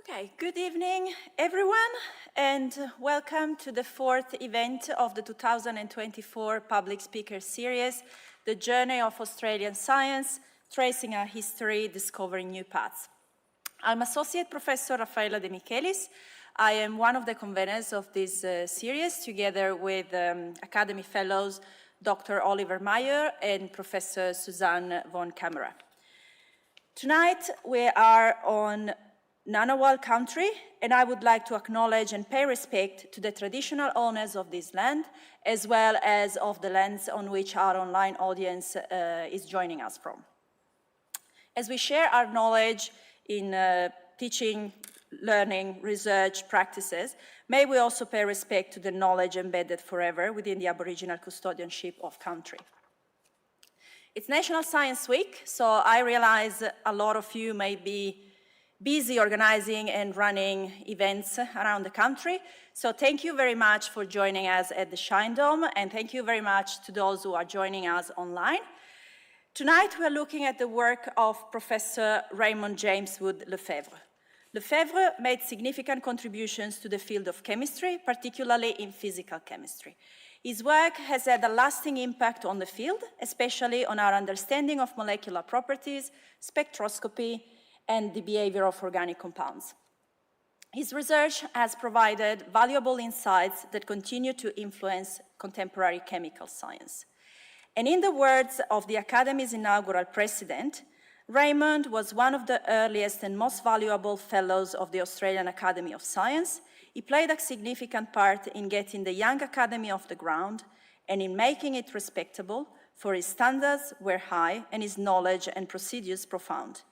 Okay, good evening everyone, and welcome to the fourth event of the 2024 Public Speaker Series, The Journey of Australian Science, Tracing Our History, Discovering New Paths. I'm Associate Professor Raffaella De Michelis. I am one of the conveners of this series, together with Academy Fellows Dr. Oliver Meyer and Professor Suzanne von Kammerer. Tonight we are on Ngunnawal country, and I would like to acknowledge and pay respect to the traditional owners of this land, as well as of the lands on which our online audience is joining us from. As we share our knowledge in teaching, learning, research practices, may we also pay respect to the knowledge embedded forever within the Aboriginal custodianship of country. It's National Science Week, so I realize a lot of you may be busy organizing and running events around the country. So thank you very much for joining us at the Shine Dome, and thank you very much to those who are joining us online. Tonight we are looking at the work of Professor Raymond James Wood Lefèvre. Lefèvre made significant contributions to the field of chemistry, particularly in physical chemistry. His work has had a lasting impact on the field, especially on our understanding of molecular properties, spectroscopy, and the behavior of organic compounds. His research has provided valuable insights that continue to influence contemporary chemical science. And in the words of the Academy's inaugural president, Raymond was one of the earliest and most valuable fellows of the Australian Academy of Science. He played a significant part in getting the young academy off the ground and in making it respectable, for his standards were high and his knowledge and procedures profound.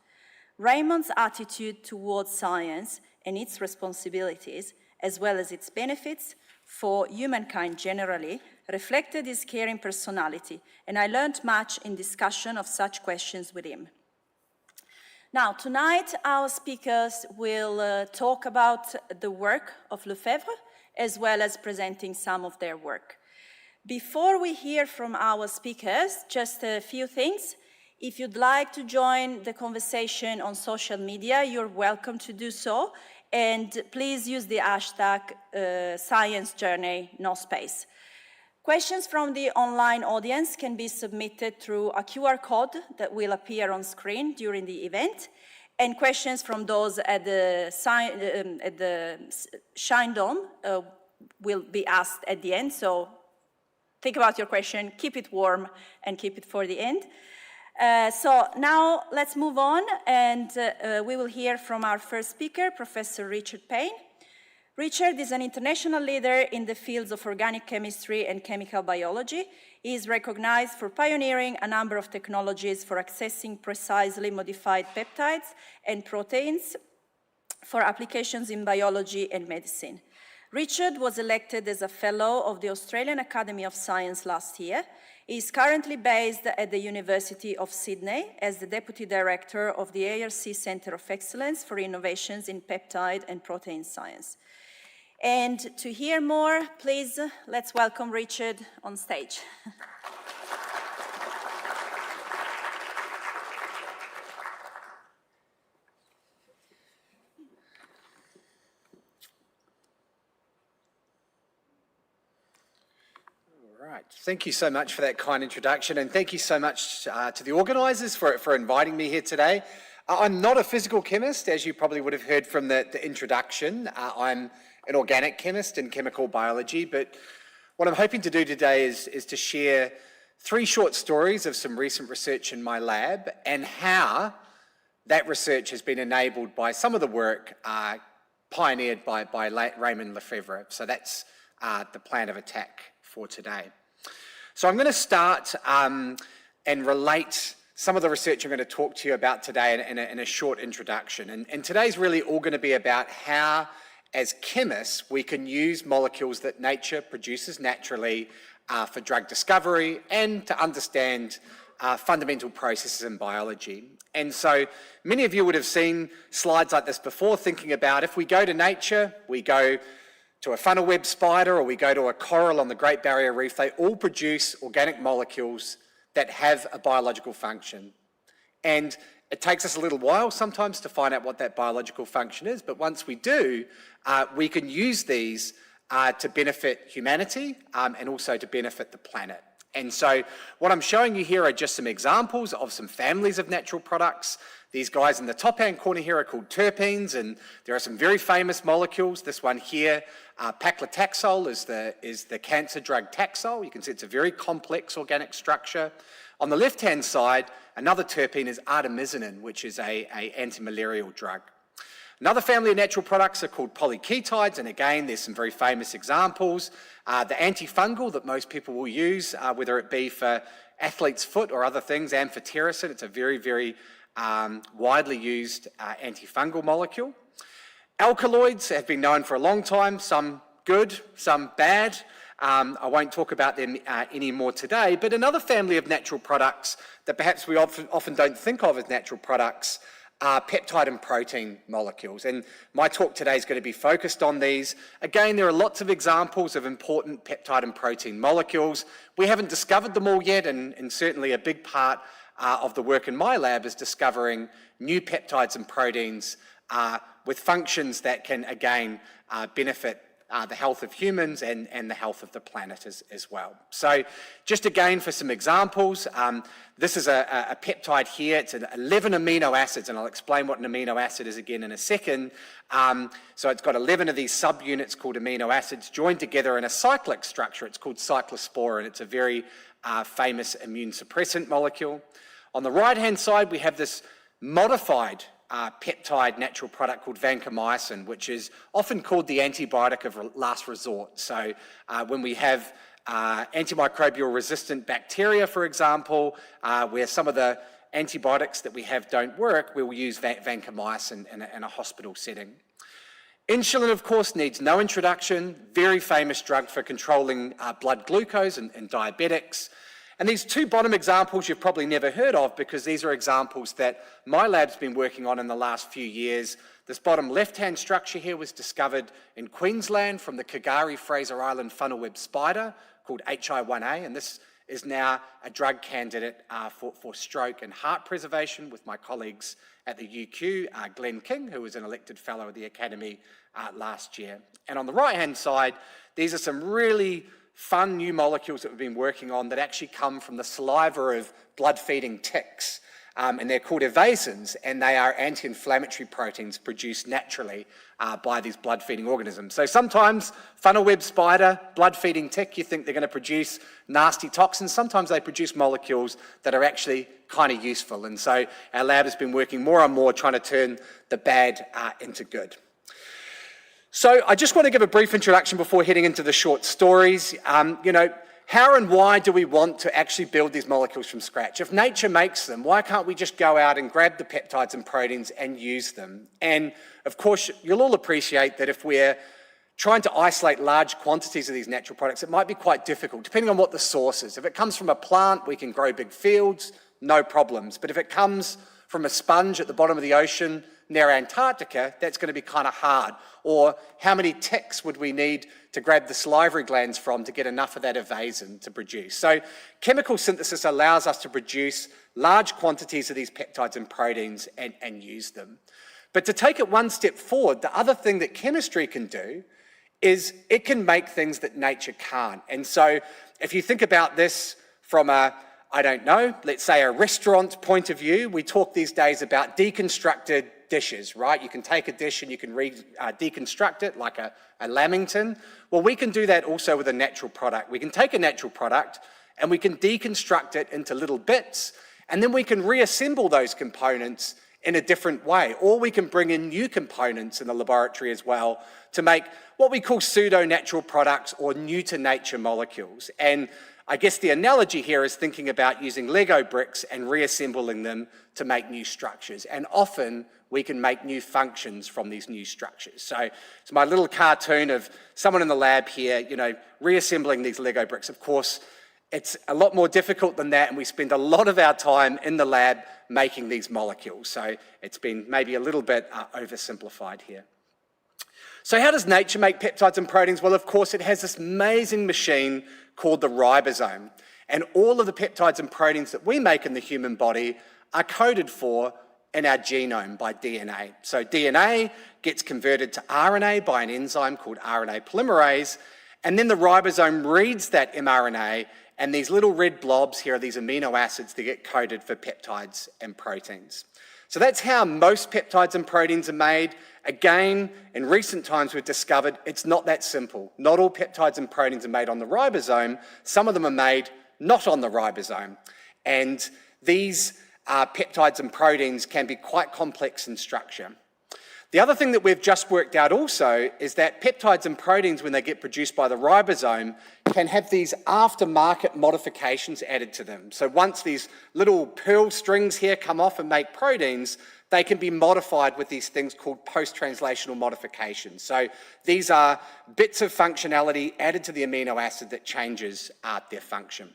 Raymond's attitude towards science and its responsibilities, as well as its benefits for humankind generally, reflected his caring personality, and I learned much in discussion of such questions with him. Now, tonight our speakers will talk about the work of Lefèvre, as well as presenting some of their work. Before we hear from our speakers, just a few things. If you'd like to join the conversation on social media, you're welcome to do so. And please use the hashtag ScienceJourney, Questions from the online audience can be submitted through a QR code that will appear on screen during the event. And questions from those at the Shine Dome will be asked at the end. So think about your question, keep it warm, and keep it for the end. So now let's move on, and we will hear from our first speaker, Professor Richard Payne. Richard is an international leader in the fields of organic chemistry and chemical biology. He is recognized for pioneering a number of technologies for accessing precisely modified peptides and proteins for applications in biology and medicine. Richard was elected as a Fellow of the Australian Academy of Science last year. He is currently based at the University of Sydney as the Deputy Director of the ARC Centre of Excellence for Innovations in Peptide and Protein Science. And to hear more, please, let's welcome Richard on stage. Thank you so much for that kind introduction, and thank you so much to the organisers for inviting me here today. I'm not a physical chemist, as you probably would have heard from the introduction. I'm an organic chemist in chemical biology, but what I'm hoping to do today is to share 3 short stories of some recent research in my lab and how that research has been enabled by some of the work pioneered by Raymond Lefèvre. So that's the plan of attack for today. So I'm going to start and relate some of the research I'm going to talk to you about today in a short introduction. And today's really all going to be about how, as chemists, we can use molecules that nature produces naturally for drug discovery and to understand fundamental processes in biology. And so many of you would have seen slides like this before, thinking about if we go to nature, we go to a funnel web spider, or we go to a coral on the Great Barrier Reef, they all produce organic molecules that have a biological function. And It takes us a little while sometimes to find out what that biological function is, but once we do, we can use these to benefit humanity and also to benefit the planet. And so what I'm showing you here are just some examples of some families of natural products. These guys in the top-hand corner here are called terpenes, and there are some very famous molecules. This one here, paclitaxel, is the cancer drug Taxol. You can see it's a very complex organic structure. On the left-hand side, another terpene is artemisinin, which is a anti-malarial drug. Another family of natural products are called polyketides, and again, there's some very famous examples. The antifungal that most people will use, whether it be for athlete's foot or other things, amphotericin, it's a very, very widely used antifungal molecule. Alkaloids have been known for a long time, some good, some bad. I won't talk about them anymore today, but another family of natural products that perhaps we often don't think of as natural products are peptide and protein molecules. And my talk today is going to be focused on these. Again, there are lots of examples of important peptide and protein molecules. We haven't discovered them all yet, and certainly a big part of the work in my lab is discovering new peptides and proteins with functions that can, again, benefit the health of humans and the health of the planet as well. So just again for some examples, this is a peptide here. It's 11 amino acids, and I'll explain what an amino acid is again in a second. So it's got 11 of these subunits called amino acids joined together in a cyclic structure. It's called cyclosporin. It's a very famous immune suppressant molecule. On the right-hand side, we have this modified peptide natural product called vancomycin, which is often called the antibiotic of last resort. So when we have antimicrobial resistant bacteria, for example, where some of the antibiotics that we have don't work, we will use vancomycin in a hospital setting. Insulin, of course, needs no introduction. Very famous drug for controlling blood glucose in diabetics. And these two bottom examples you've probably never heard of, because these are examples that my lab's been working on in the last few years. This bottom left-hand structure here was discovered in Queensland from the Kagari Fraser Island funnel-web spider called HI1A, and this is now a drug candidate for stroke and heart preservation with my colleagues at the UQ, Glenn King, who was an elected fellow of the Academy last year. And on the right-hand side, these are some really fun new molecules that we've been working on that actually come from the saliva of blood-feeding ticks. And they're called evasins, and they are anti-inflammatory proteins produced naturally by these blood-feeding organisms. So sometimes funnel-web spider, blood-feeding tick, you think they're going to produce nasty toxins. Sometimes they produce molecules that are actually kind of useful. And so our lab has been working more and more trying to turn the bad into good. So I just want to give a brief introduction before heading into the short stories. How and why do we want to actually build these molecules from scratch? If nature makes them, why can't we just go out and grab the peptides and proteins and use them? And of course, you'll all appreciate that if we're trying to isolate large quantities of these natural products, it might be quite difficult, depending on what the source is. If it comes from a plant, we can grow big fields, no problems. But if it comes from a sponge at the bottom of the ocean near Antarctica, that's going to be kind of hard. Or how many ticks would we need to grab the salivary glands from to get enough of that evasin to produce? So chemical synthesis allows us to produce large quantities of these peptides and proteins and use them. But to take it one step forward, the other thing that chemistry can do is it can make things that nature can't. And so if you think about this from let's say a restaurant point of view, we talk these days about deconstructed dishes, right? You can take a dish and you can deconstruct it like a lamington. Well, we can do that also with a natural product. We can take a natural product and we can deconstruct it into little bits, and then we can reassemble those components in a different way. Or we can bring in new components in the laboratory as well to make what we call pseudo-natural products or new-to-nature molecules. And I guess the analogy here is thinking about using Lego bricks and reassembling them to make new structures. And often we can make new functions from these new structures. So it's my little cartoon of someone in the lab here, reassembling these Lego bricks. Of course, it's a lot more difficult than that, and we spend a lot of our time in the lab making these molecules. So it's been maybe a little bit oversimplified here. So how does nature make peptides and proteins? Well, of course, it has this amazing machine called the ribosome. And all of the peptides and proteins that we make in the human body are coded for in our genome by DNA. So DNA gets converted to RNA by an enzyme called RNA polymerase, and then the ribosome reads that mRNA, and these little red blobs here are these amino acids that get coded for peptides and proteins. So that's how most peptides and proteins are made. Again, in recent times we've discovered it's not that simple. Not all peptides and proteins are made on the ribosome. Some of them are made not on the ribosome. And these peptides and proteins can be quite complex in structure. The other thing that we've just worked out also is that peptides and proteins, when they get produced by the ribosome, can have these aftermarket modifications added to them. So once these little pearl strings here come off and make proteins, they can be modified with these things called post-translational modifications. So these are bits of functionality added to the amino acid that changes their function.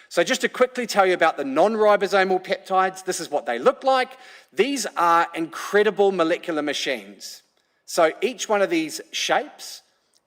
So just to quickly tell you about the non-ribosomal peptides, this is what they look like. These are incredible molecular machines. So each one of these shapes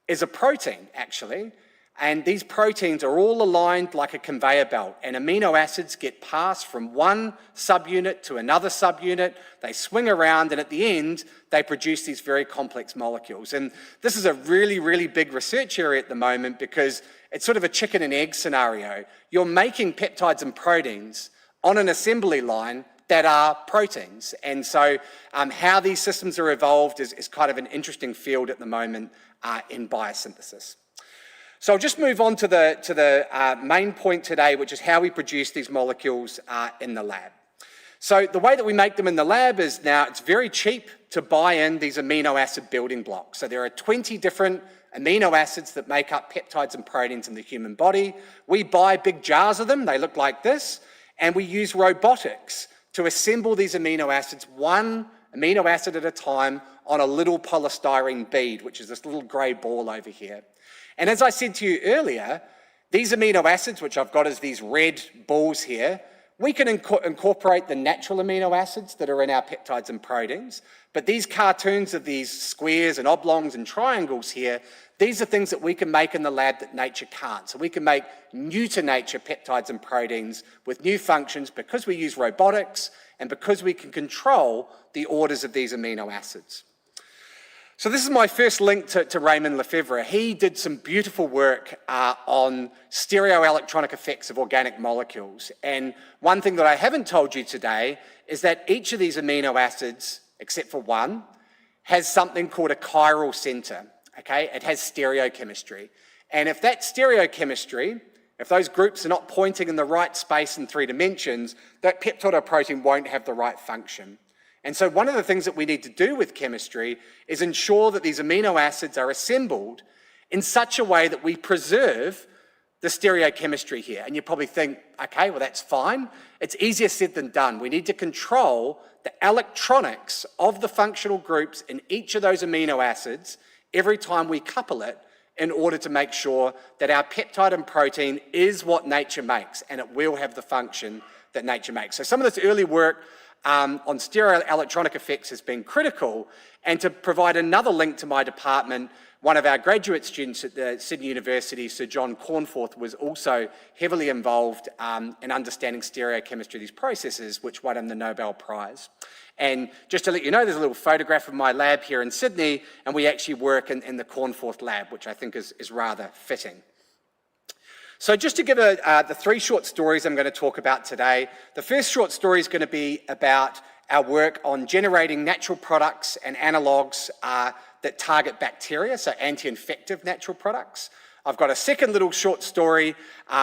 is a protein, actually, and these proteins are all aligned like a conveyor belt, and amino acids get passed from one subunit to another subunit. They swing around, and at the end, they produce these very complex molecules. And this is a really, really big research area at the moment because it's sort of a chicken and egg scenario. You're making peptides and proteins on an assembly line that are proteins. And so how these systems are evolved is kind of an interesting field at the moment in biosynthesis. So I'll just move on to the main point today, which is how we produce these molecules in the lab. So the way that we make them in the lab is now it's very cheap to buy in these amino acid building blocks. So there are 20 different amino acids that make up peptides and proteins in the human body. We buy big jars of them, they look like this, and we use robotics to assemble these amino acids, one amino acid at a time, on a little polystyrene bead, which is this little grey ball over here. And as I said to you earlier, these amino acids, which I've got as these red balls here, we can incorporate the natural amino acids that are in our peptides and proteins, but these cartoons of these squares and oblongs and triangles here, these are things that we can make in the lab that nature can't. So we can make new to nature peptides and proteins with new functions because we use robotics and because we can control the orders of these amino acids. So this is my first link to Raymond Lefebvre. He did some beautiful work on stereoelectronic effects of organic molecules. And one thing that I haven't told you today is that each of these amino acids, except for one, has something called a chiral center. Okay, it has stereochemistry. And if that stereochemistry, if those groups are not pointing in the right space in 3 dimensions, that peptide or protein won't have the right function. And so one of the things that we need to do with chemistry is ensure that these amino acids are assembled in such a way that we preserve the stereochemistry here. And you probably think, okay, well that's fine. It's easier said than done. We need to control the electronics of the functional groups in each of those amino acids every time we couple it in order to make sure that our peptide and protein is what nature makes and it will have the function that nature makes. So some of this early work on stereoelectronic effects has been critical, and to provide another link to my department, one of our graduate students at the Sydney University, Sir John Cornforth, was also heavily involved in understanding stereochemistry of these processes, which won him the Nobel Prize. And just to let you know, there's a little photograph of my lab here in Sydney, and we actually work in the Cornforth lab, which I think is rather fitting. So just to give the 3 short stories I'm going to talk about today, the first short story is going to be about our work on generating natural products and analogues that target bacteria, so anti-infective natural products. I've got a second little short story,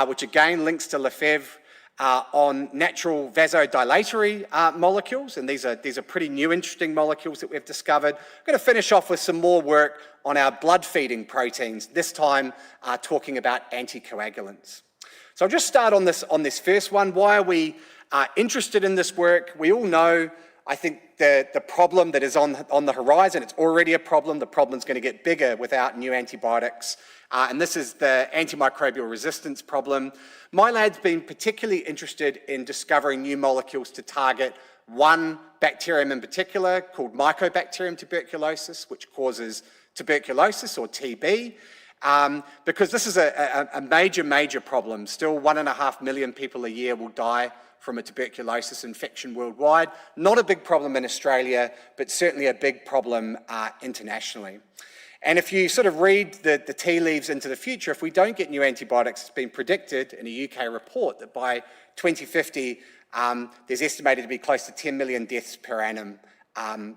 which again links to Lefebvre, on natural vasodilatory molecules, and these are pretty new, interesting molecules that we've discovered. I'm going to finish off with some more work on our blood-feeding proteins, this time talking about anticoagulants. So I'll just start on this first one. Why are we interested in this work? We all know, I think, the problem that is on the horizon. It's already a problem. The problem's going to get bigger without new antibiotics. And this is the antimicrobial resistance problem. My lab's been particularly interested in discovering new molecules to target one bacterium in particular called Mycobacterium tuberculosis, which causes tuberculosis or TB, because this is a major problem. Still 1.5 million people a year will die from a tuberculosis infection worldwide. Not a big problem in Australia, but certainly a big problem internationally. And if you sort of read the tea leaves into the future, if we don't get new antibiotics, it's been predicted in a UK report that by 2050, there's estimated to be close to 10 million deaths per annum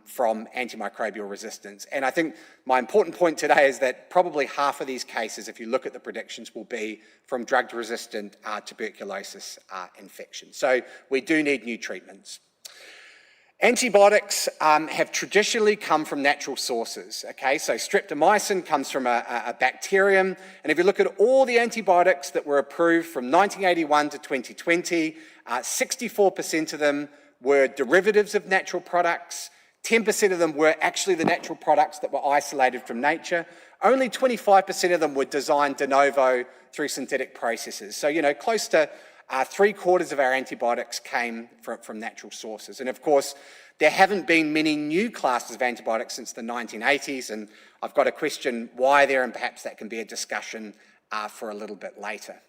from antimicrobial resistance. And I think my important point today is that probably half of these cases, if you look at the predictions, will be from drug-resistant tuberculosis infection. So we do need new treatments. Antibiotics have traditionally come from natural sources, okay? So streptomycin comes from a bacterium, and if you look at all the antibiotics that were approved from 1981 to 2020, 64% of them were derivatives of natural products, 10% of them were actually the natural products that were isolated from nature, only 25% of them were designed de novo through synthetic processes. So, you know, close to 3/4 of our antibiotics came from natural sources. And of course, there haven't been many new classes of antibiotics since the 1980s, and I've got a question why there, and perhaps that can be a discussion for a little bit later.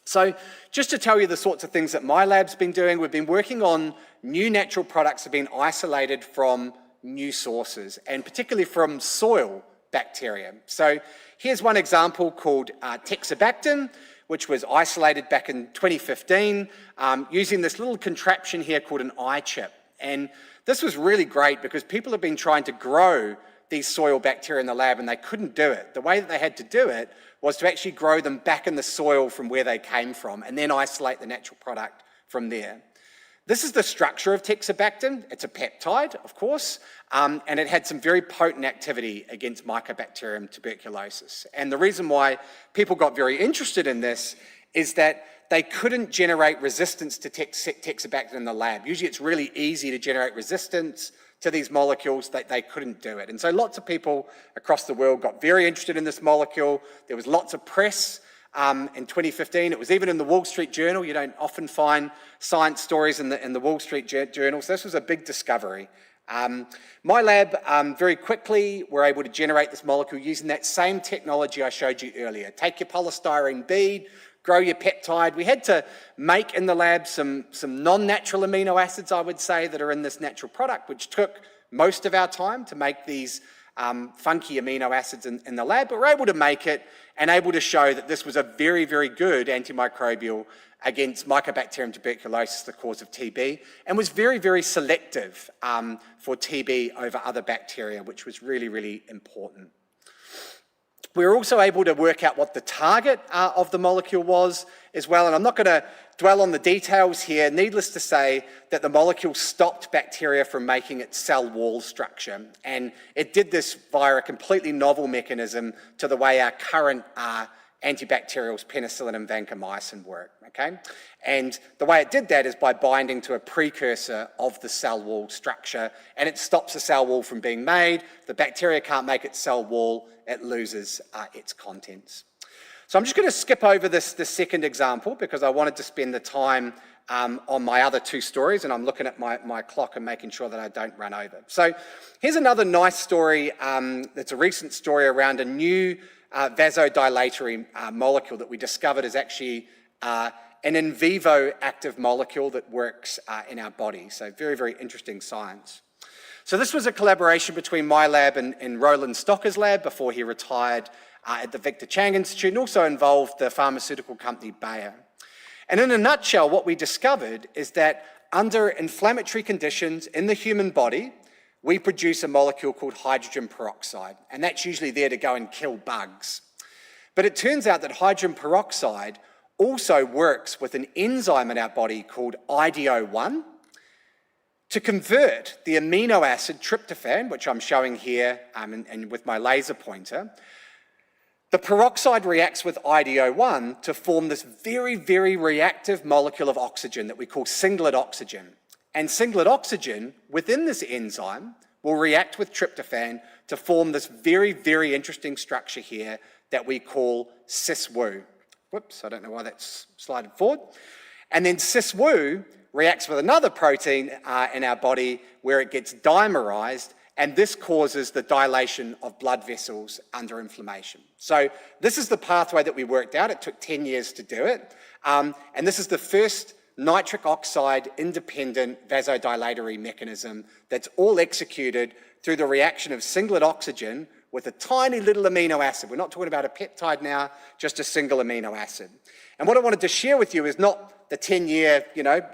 So just to tell you the sorts of things that my lab's been doing, we've been working on new natural products that have been isolated from new sources, and particularly from soil bacteria. So here's one example called Teixobactin, which was isolated back in 2015 using this little contraption here called an eye chip. And this was really great because people have been trying to grow these soil bacteria in the lab and they couldn't do it. The way that they had to do it was to actually grow them back in the soil from where they came from and then isolate the natural product from there. This is the structure of Teixobactin. It's a peptide, of course, and it had some very potent activity against Mycobacterium tuberculosis. And the reason why people got very interested in this is that they couldn't generate resistance to Teixobactin in the lab. Usually it's really easy to generate resistance to these molecules, they couldn't do it. And so lots of people across the world got very interested in this molecule. There was lots of press in 2015. It was even in the Wall Street Journal. You don't often find science stories in the Wall Street Journal. So this was a big discovery. My lab very quickly were able to generate this molecule using that same technology I showed you earlier. Take your polystyrene bead, grow your peptide. We had to make in the lab some non-natural amino acids, I would say, that are in this natural product, which took most of our time to make these funky amino acids in the lab, but we're able to make it and able to show that this was a very, very good antimicrobial against Mycobacterium tuberculosis, the cause of TB, and was very, very selective for TB over other bacteria, which was really, really important. We were also able to work out what the target of the molecule was as well, and I'm not going to dwell on the details here. Needless to say that the molecule stopped bacteria from making its cell wall structure, and it did this via a completely novel mechanism to the way our current antibacterials, penicillin and vancomycin, work, okay? And the way it did that is by binding to a precursor of the cell wall structure, and it stops the cell wall from being made. The bacteria can't make its cell wall, it loses its contents. So I'm just going to skip over this second example because I wanted to spend the time on my other two stories, and I'm looking at my clock and making sure that I don't run over. So here's another nice story that's a recent story around a new vasodilatory molecule that we discovered is actually an in vivo active molecule that works in our body. So very, very interesting science. So this was a collaboration between my lab and Roland Stocker's lab before he retired at the Victor Chang Institute, and also involved the pharmaceutical company Bayer. And in a nutshell, what we discovered is that under inflammatory conditions in the human body, we produce a molecule called hydrogen peroxide, and that's usually there to go and kill bugs. But it turns out that hydrogen peroxide also works with an enzyme in our body called IDO1 to convert the amino acid tryptophan, which I'm showing here and with my laser pointer. The peroxide reacts with IDO1 to form this very, very reactive molecule of oxygen that we call singlet oxygen. And singlet oxygen within this enzyme will react with tryptophan to form this very, very interesting structure here that we call cis-Wu. Whoops, I don't know why that's slided forward. And then cis-Wu reacts with another protein in our body where it gets dimerized, and this causes the dilation of blood vessels under inflammation. So this is the pathway that we worked out. It took 10 years to do it. And this is the first nitric oxide independent vasodilatory mechanism that's all executed through the reaction of singlet oxygen with a tiny little amino acid. We're not talking about a peptide now, just a single amino acid. And what I wanted to share with you is not the 10-year,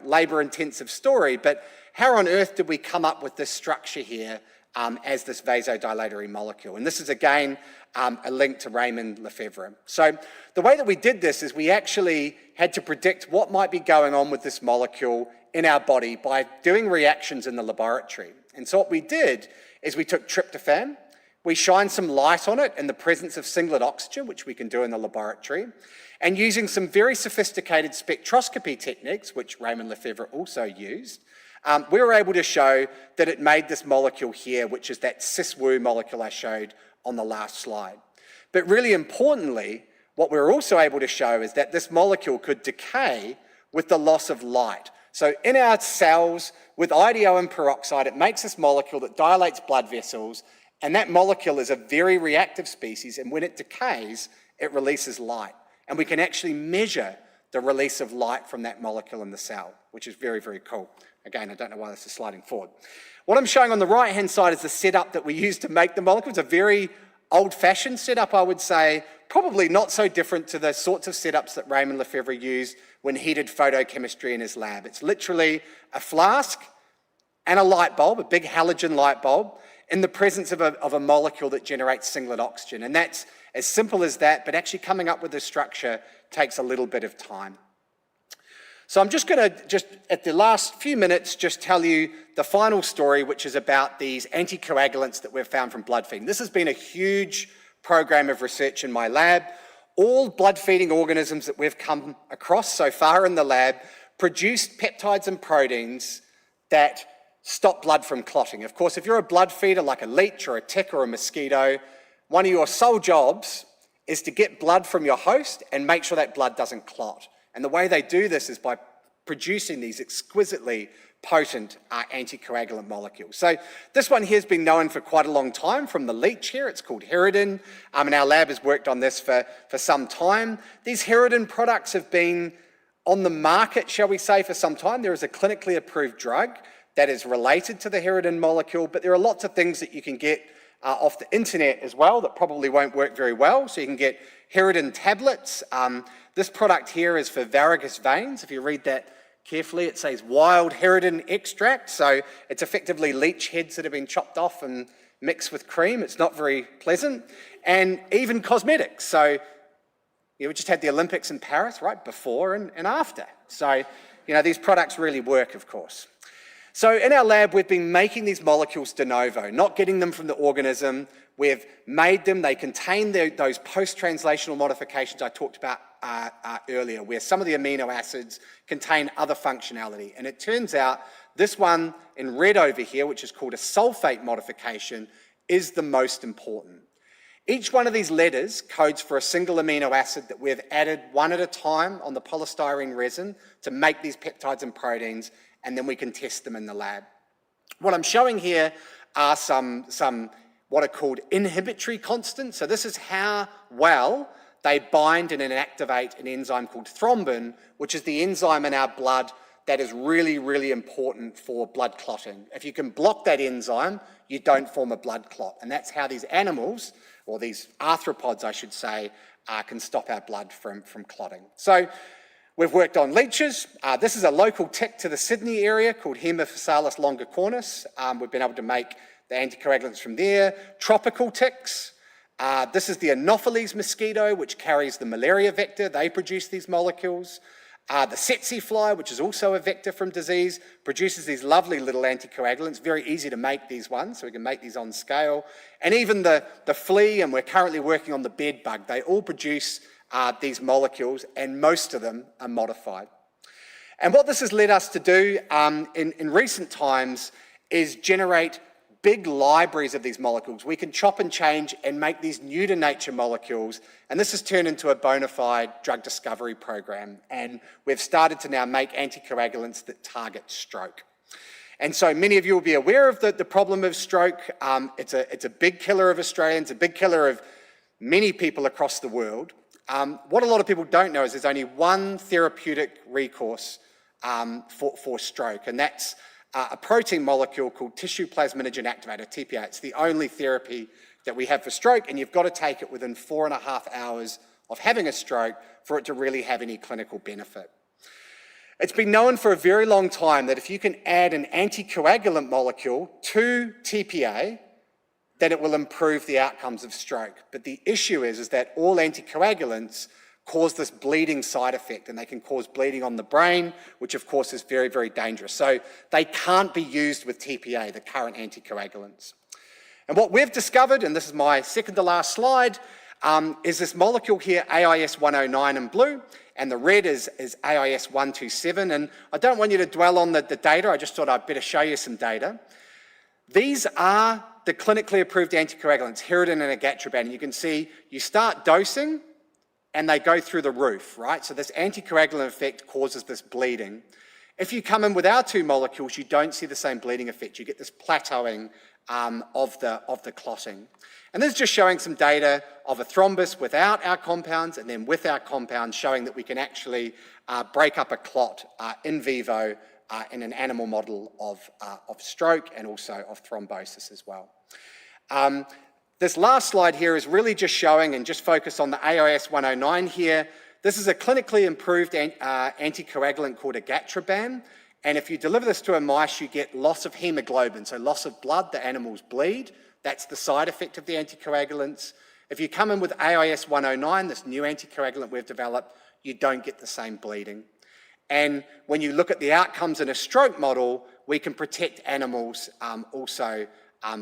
labor-intensive story, but how on earth did we come up with this structure here as this vasodilatory molecule? And this is, again, a link to Raymond Lefebvre. So the way that we did this is we actually had to predict what might be going on with this molecule in our body by doing reactions in the laboratory. And so what we did is we took tryptophan, we shined some light on it in the presence of singlet oxygen, which we can do in the laboratory, and using some very sophisticated spectroscopy techniques, which Raymond Lefebvre also used, we were able to show that it made this molecule here, which is that cis-Wu molecule I showed on the last slide. But really importantly, what we were also able to show is that this molecule could decay with the loss of light. So in our cells, with iodine peroxide, it makes this molecule that dilates blood vessels, and that molecule is a very reactive species, and when it decays, it releases light. And we can actually measure the release of light from that molecule in the cell, which is very, very cool. Again, I don't know why this is sliding forward. What I'm showing on the right-hand side is the setup that we used to make the molecule. It's a very old-fashioned setup, I would say, probably not so different to the sorts of setups that Raymond Lefebvre used when he did photochemistry in his lab. It's literally a flask and a light bulb, a big halogen light bulb, in the presence of a molecule that generates singlet oxygen. And that's as simple as that, but actually coming up with this structure takes a little bit of time. So I'm just going to, at the last few minutes, just tell you the final story, which is about these anticoagulants that we've found from blood feeding. This has been a huge program of research in my lab. All blood-feeding organisms that we've come across so far in the lab produce peptides and proteins that stop blood from clotting. Of course, if you're a blood feeder like a leech or a tick or a mosquito, one of your sole jobs is to get blood from your host and make sure that blood doesn't clot. And the way they do this is by producing these exquisitely potent anticoagulant molecules. So this one here has been known for quite a long time from the leech here. It's called Herodin, and our lab has worked on this for some time. These Herodin products have been on the market, shall we say, for some time. There is a clinically approved drug that is related to the Herodin molecule, but there are lots of things that you can get off the internet as well that probably won't work very well. So you can get Herodin tablets. This product here is for varicose veins. If you read that carefully, it says wild Herodin extract. So it's effectively leech heads that have been chopped off and mixed with cream. It's not very pleasant. And even cosmetics. So we just had the Olympics in Paris, right, before and after. So, these products really work, of course. So in our lab, we've been making these molecules de novo, not getting them from the organism. We've made them. They contain those post-translational modifications I talked about earlier, where some of the amino acids contain other functionality. And it turns out this one in red over here, which is called a sulfate modification, is the most important. Each one of these letters codes for a single amino acid that we've added one at a time on the polystyrene resin to make these peptides and proteins, and then we can test them in the lab. What I'm showing here are some what are called inhibitory constants. So this is how well they bind and inactivate an enzyme called thrombin, which is the enzyme in our blood that is really, really important for blood clotting. If you can block that enzyme, you don't form a blood clot. And that's how these animals, or these arthropods, I should say, can stop our blood from clotting. So we've worked on leeches. This is a local tick to the Sydney area called Haemaphysalis longicornis. We've been able to make the anticoagulants from there. Tropical ticks. This is the Anopheles mosquito, which carries the malaria vector. They produce these molecules. The tsetse fly, which is also a vector from disease, produces these lovely little anticoagulants. Very easy to make these ones, so we can make these on scale. And even the flea, and we're currently working on the bed bug, they all produce these molecules, and most of them are modified. And what this has led us to do in recent times is generate big libraries of these molecules. We can chop and change and make these new to nature molecules, and this has turned into a bona fide drug discovery program, and we've started to now make anticoagulants that target stroke. And so many of you will be aware of the problem of stroke. It's a big killer of Australians, a big killer of many people across the world. What a lot of people don't know is there's only one therapeutic recourse for stroke, and that's a protein molecule called tissue plasminogen activator, TPA. It's the only therapy that we have for stroke, and you've got to take it within 4.5 hours of having a stroke for it to really have any clinical benefit. It's been known for a very long time that if you can add an anticoagulant molecule to TPA, then it will improve the outcomes of stroke. But the issue is that all anticoagulants cause this bleeding side effect, and they can cause bleeding on the brain, which of course is very, very dangerous. So they can't be used with TPA, the current anticoagulants. And what we've discovered, and this is my second to last slide, is this molecule here, AIS-109 in blue, and the red is AIS-127. And I don't want you to dwell on the data, I just thought I'd better show you some data. These are the clinically approved anticoagulants, Herodin and agatroban. And you can see you start dosing and they go through the roof, right? So this anticoagulant effect causes this bleeding. If you come in with our two molecules, you don't see the same bleeding effect. You get this plateauing of the clotting. And this is just showing some data of a thrombus without our compounds and then with our compounds, showing that we can actually break up a clot in vivo in an animal model of stroke and also of thrombosis as well. This last slide here is really just showing, and just focus on the AIS-109 here. This is a clinically improved anticoagulant called agatroban. And if you deliver this to a mice, you get loss of hemoglobin, so loss of blood, the animals bleed. That's the side effect of the anticoagulants. If you come in with AIS-109, this new anticoagulant we've developed, you don't get the same bleeding. And when you look at the outcomes in a stroke model, we can protect animals also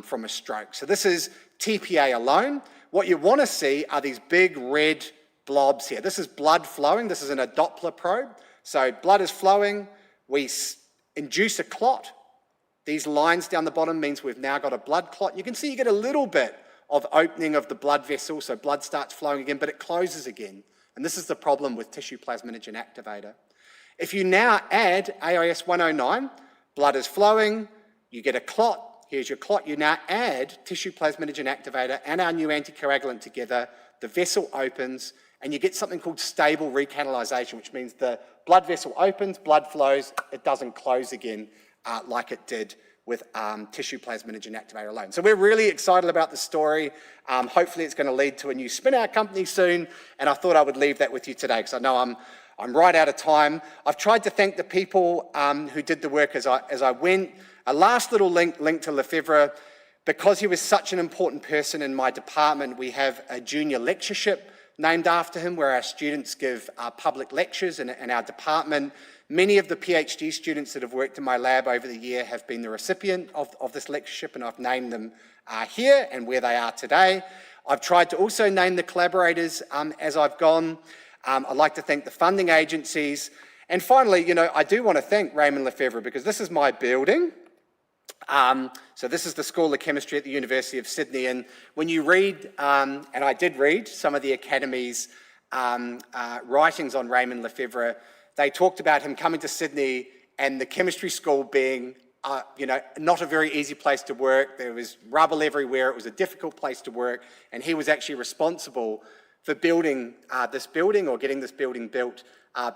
from a stroke. So this is TPA alone. What you want to see are these big red blobs here. This is blood flowing. This is in a Doppler probe. So blood is flowing. We induce a clot. These lines down the bottom means we've now got a blood clot. You can see you get a little bit of opening of the blood vessel, so blood starts flowing again, but it closes again. And this is the problem with tissue plasminogen activator. If you now add AIS-109, blood is flowing, you get a clot, here's your clot, you now add tissue plasminogen activator and our new anticoagulant together, the vessel opens, and you get something called stable recanalization, which means the blood vessel opens, blood flows, it doesn't close again like it did with tissue plasminogen activator alone. So we're really excited about the story. Hopefully it's going to lead to a new spin-out company soon, and I thought I would leave that with you today because I know I'm right out of time. I've tried to thank the people who did the work as I went. A last little link to Fèvre. Because he was such an important person in my department, we have a junior lectureship named after him, where our students give public lectures in our department. Many of the PhD students that have worked in my lab over the year have been the recipient of this lectureship, and I've named them here and where they are today. I've tried to also name the collaborators as I've gone. I'd like to thank the funding agencies. And finally, I do want to thank Raymond Lefebvre, because this is my building. So this is the School of Chemistry at the University of Sydney, and when you read, and I did read some of the Academy's writings on Raymond Lefebvre, they talked about him coming to Sydney and the chemistry school being, not a very easy place to work. There was rubble everywhere. It was a difficult place to work, and he was actually responsible for building this building, or getting this building built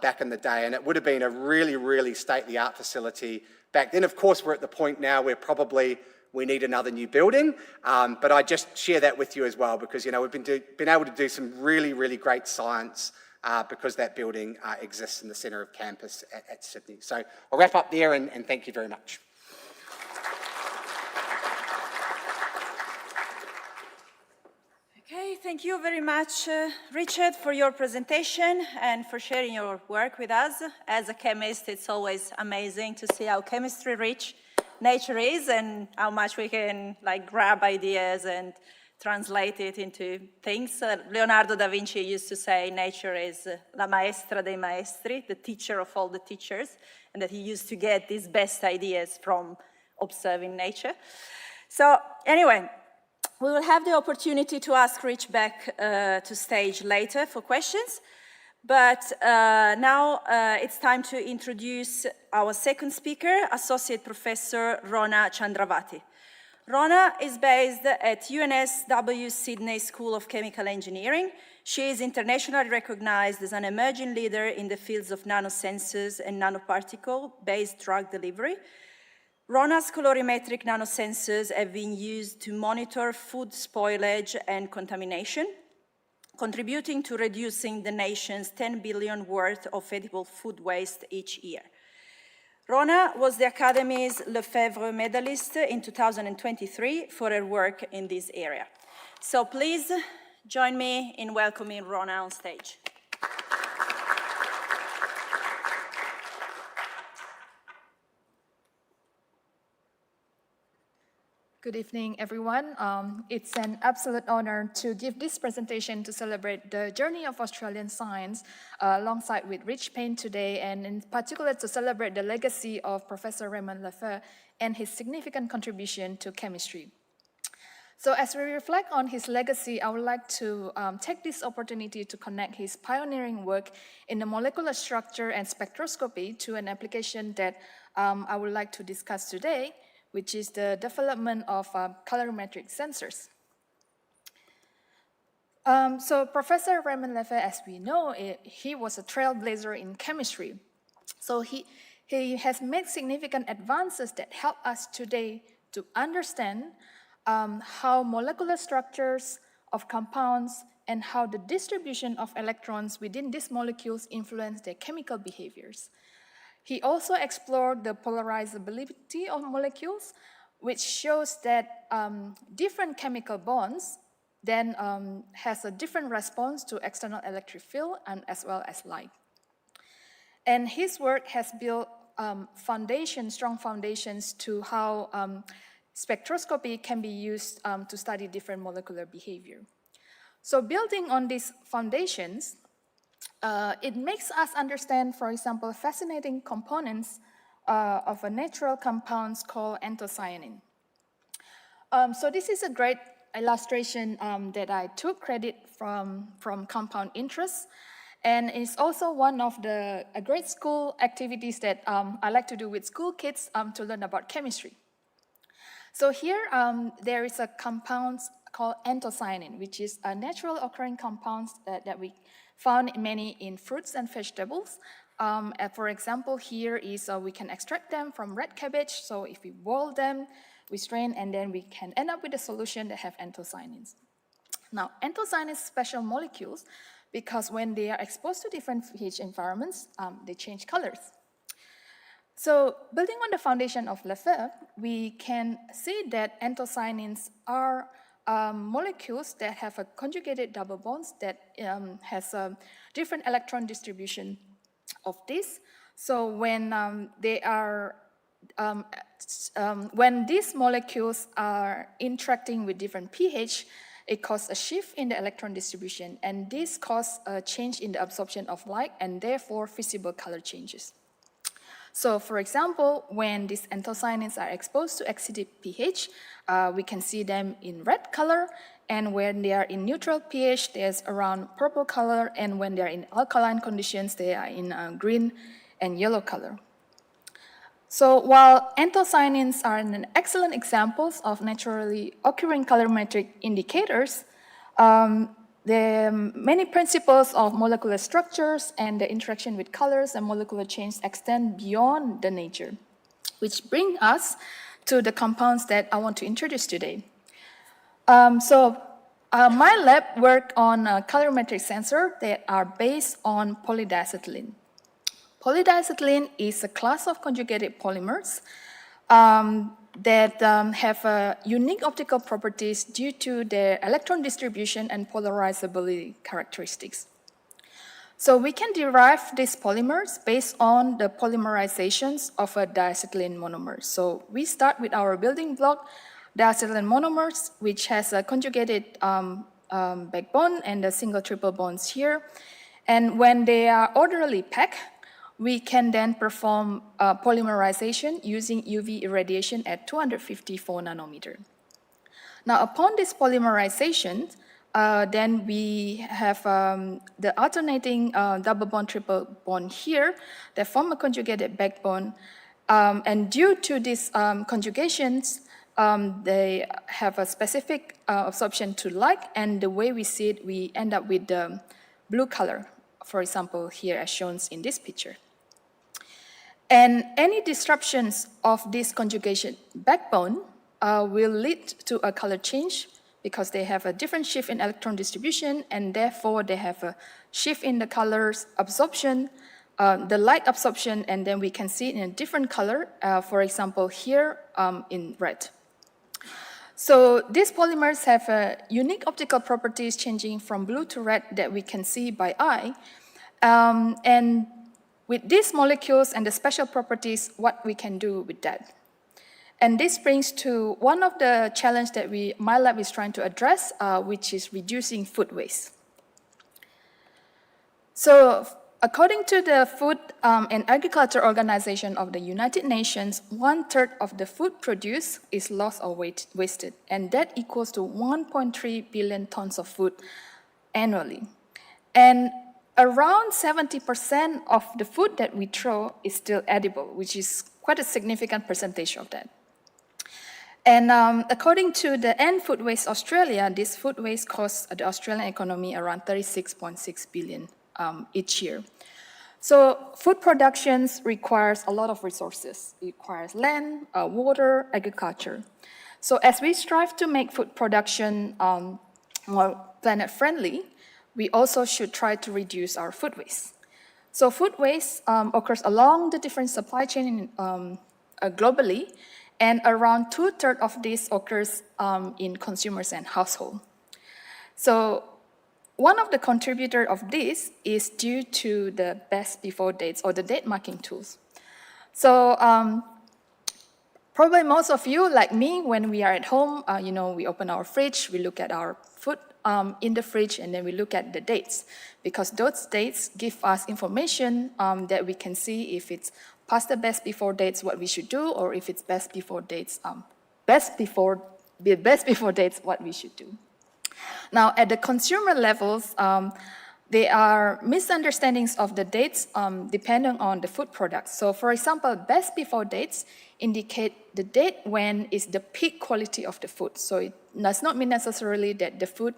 back in the day, and it would have been a really, really state-of-the-art facility back then. Of course, we're at the point now where probably we need another new building, but I just share that with you as well, because we've been able to do some really, really great science because that building exists in the centre of campus at Sydney. So I'll wrap up there, and thank you very much. Okay, thank you very much, Richard, for your presentation and for sharing your work with us. As a chemist, it's always amazing to see how chemistry rich nature is, and how much we can grab ideas and translate it into things. Leonardo da Vinci used to say nature is la maestra dei maestri, the teacher of all the teachers, and that he used to get his best ideas from observing nature. So anyway, we will have the opportunity to ask Rich back to stage later for questions, but now it's time to introduce our second speaker, Associate Professor Rona Chandrawati. Rona is based at UNSW Sydney School of Chemical Engineering. She is internationally recognized as an emerging leader in the fields of nanosensors and nanoparticle-based drug delivery. Rona's colorimetric nanosensors have been used to monitor food spoilage and contamination, contributing to reducing the nation's 10 billion worth of edible food waste each year. Rona was the Academy's Fèvre medalist in 2023 for her work in this area. So please join me in welcoming Rona on stage. Good evening, everyone. It's an absolute honor to give this presentation to celebrate the journey of Australian science alongside with Rich Payne today, and in particular to celebrate the legacy of Professor Raymond and his significant contribution to chemistry. So as we reflect on his legacy, I would like to take this opportunity to connect his pioneering work in the molecular structure and spectroscopy to an application that I would like to discuss today, which is the development of colorimetric sensors. So Professor Raymond, as we know, he was a trailblazer in chemistry. So he has made significant advances that help us today to understand how molecular structures of compounds and how the distribution of electrons within these molecules influence their chemical behaviors. He also explored the polarizability of molecules, which shows that different chemical bonds then has a different response to external electric field and as well as light. And his work has built strong foundations to how spectroscopy can be used to study different molecular behavior. So building on these foundations, it makes us understand, for example, fascinating components of a natural compounds called anthocyanin. So this is a great illustration that I took credit from Compound Interest, and it's also one of the great school activities that I like to do with school kids to learn about chemistry. So here there is a compound called anthocyanin, which is a natural occurring compounds that we found many in fruits and vegetables. For example, here is we can extract them from red cabbage. So if we boil them, we strain, and then we can end up with a solution that have anthocyanins. Now, anthocyanins are special molecules because when they are exposed to different pH environments, they change colors. So building on the foundation of Lefebvre, we can see that anthocyanins are molecules that have a conjugated double bonds that has a different electron distribution of this. So when when these molecules are interacting with different pH, it causes a shift in the electron distribution, and this causes a change in the absorption of light and therefore visible color changes. So for example, when these anthocyanins are exposed to acidic pH, we can see them in red color, and when they are in neutral pH, there's around purple color, and when they are in alkaline conditions, they are in green and yellow color. So while anthocyanins are an excellent examples of naturally occurring colorimetric indicators, the many principles of molecular structures and the interaction with colors and molecular change extend beyond the nature, which bring us to the compounds that I want to introduce today. My lab worked on a colorimetric sensor that are based on polydiacetylene. Polydiacetylene is a class of conjugated polymers that have unique optical properties due to their electron distribution and polarizability characteristics. So we can derive these polymers based on the polymerizations of a diacetylene monomer. So we start with our building block, diacetylene monomers, which has a conjugated backbone and the single triple bonds here. And when they are orderly packed, we can then perform polymerization using UV irradiation at 254 nanometer. Now, upon this polymerization, then we have the alternating double bond, triple bond here that form a conjugated backbone. And due to these conjugations, they have a specific absorption to light, and the way we see it, we end up with the blue color, for example, here as shown in this picture. And any disruptions of this conjugation backbone will lead to a color change because they have a different shift in electron distribution, and therefore they have a shift in the colors absorption, the light absorption, and then we can see it in a different color, for example, here in red. So these polymers have unique optical properties changing from blue to red that we can see by eye. And with these molecules and the special properties, what we can do with that. And this brings to one of the challenges that my lab is trying to address, which is reducing food waste. So according to the Food and Agriculture Organization of the United Nations, 1/3 of the food produced is lost or wasted, and that equals to 1.3 billion tons of food annually. And around 70% of the food that we throw is still edible, which is quite a significant percentage of that. And according to the End Food Waste Australia, this food waste costs the Australian economy around 36.6 billion each year. So food production requires a lot of resources. It requires land, water, agriculture. So as we strive to make food production more planet-friendly, we also should try to reduce our food waste. So food waste occurs along the different supply chain globally, and around 2/3 of this occurs in consumers and households. So one of the contributors of this is due to the best before dates or the date marking tools. So probably most of you, like me, when we are at home, we open our fridge, we look at our food in the fridge, and then we look at the dates, because those dates give us information that we can see if it's past the best before dates, what we should do, or if it's best before dates, what we should do. Now, at the consumer levels, there are misunderstandings of the dates depending on the food products. So, for example, best before dates indicate the date when is the peak quality of the food. So it does not mean necessarily that the food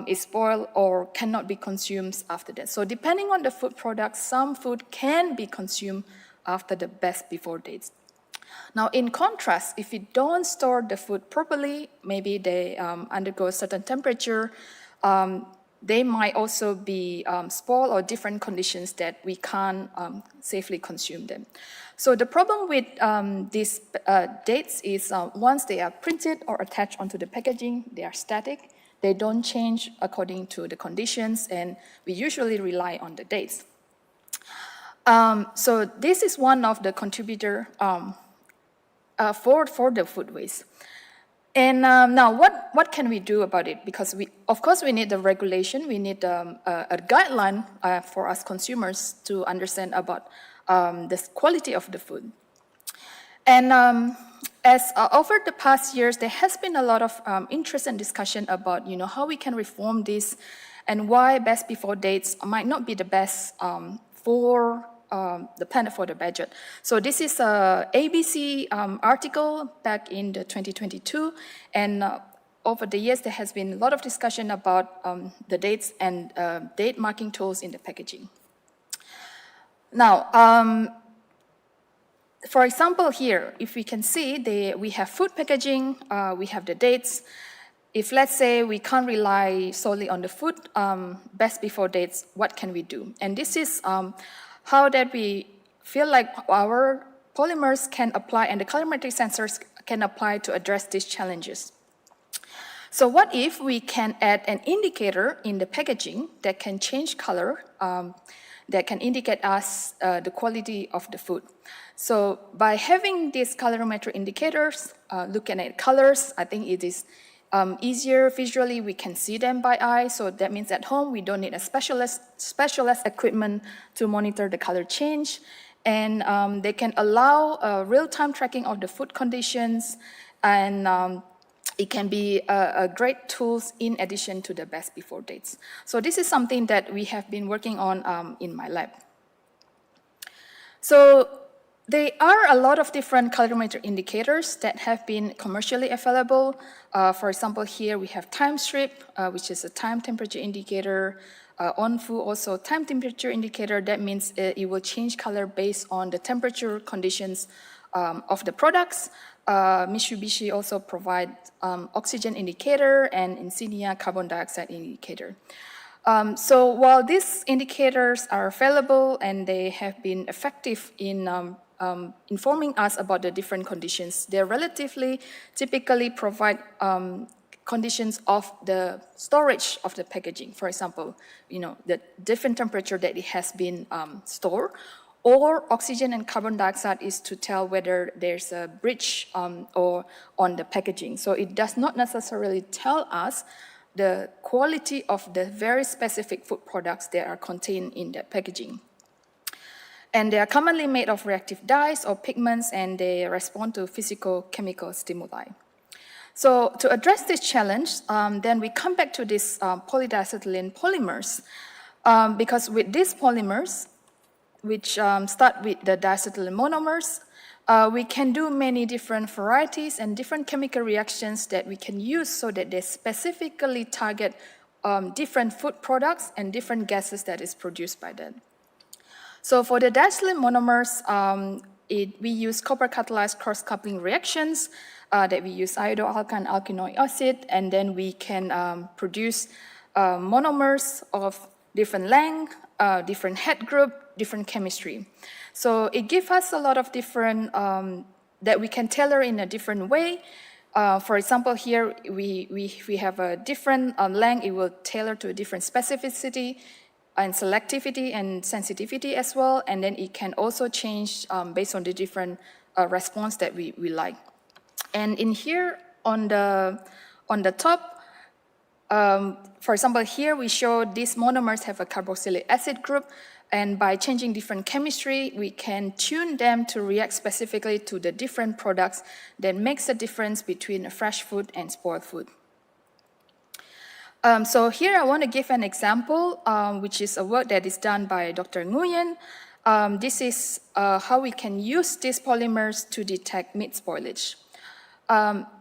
is spoiled or cannot be consumed after that. So depending on the food product, some food can be consumed after the best before dates. Now, in contrast, if you don't store the food properly, maybe they undergo a certain temperature, they might also be spoiled or different conditions that we can't safely consume them. So the problem with these dates is once they are printed or attached onto the packaging, they are static. They don't change according to the conditions, and we usually rely on the dates. So this is one of the contributors for the food waste. And now, what can we do about it? Because of course, we need the regulation. We need a guideline for us consumers to understand about the quality of the food. And as over the past years, there has been a lot of interest and discussion about how we can reform this, and why best before dates might not be the best for the planet, for the budget. So this is a ABC article back in 2022, and over the years there has been a lot of discussion about the dates and date marking tools in the packaging. Now, for example here, if we can see, we have food packaging, we have the dates. If, let's say, we can't rely solely on the food best before dates, what can we do? And this is how that we feel like our polymers can apply, and the colorimetric sensors can apply to address these challenges. So what if we can add an indicator in the packaging that can change color, that can indicate us the quality of the food? So by having these colorimetric indicators, looking at colors, I think it is easier visually. We can see them by eye, so that means at home we don't need a specialized equipment to monitor the color change, and they can allow real-time tracking of the food conditions, and it can be a great tool in addition to the best before dates. So this is something that we have been working on in my lab. So There are a lot of different calorimeter indicators that have been commercially available. For example, here we have time strip, which is a time temperature indicator. ONFU also time temperature indicator. That means it will change color based on the temperature conditions of the products. Mitsubishi also provides oxygen indicator, and Insignia carbon dioxide indicator. So while these indicators are available and they have been effective in informing us about the different conditions, they relatively typically provide conditions of the storage of the packaging. For example, the different temperature that it has been stored, or oxygen and carbon dioxide is to tell whether there's a breach or on the packaging. So it does not necessarily tell us the quality of the very specific food products that are contained in the packaging. And they are commonly made of reactive dyes or pigments, and they respond to physico-chemical stimuli. So to address this challenge, then we come back to these polydiacetylene polymers, because with these polymers, which start with the diacetylene monomers, we can do many different varieties and different chemical reactions that we can use so that they specifically target different food products and different gases that is produced by them. So for the diacetylene monomers, we use copper-catalyzed cross-coupling reactions that we use iodoalkyl alkanoic acid, and then we can produce monomers of different length, different head group, different chemistry. So it gives us a lot of different, that we can tailor in a different way. For example, here we have a different length. It will tailor to a different specificity and selectivity and sensitivity as well. And then it can also change based on the different response that we like. And in here on the top, for example, here we show these monomers have a carboxylic acid group, and by changing different chemistry, we can tune them to react specifically to the different products that makes a difference between a fresh food and spoiled food. So here I want to give an example, which is a work that is done by Dr. Nguyen. This is how we can use these polymers to detect meat spoilage.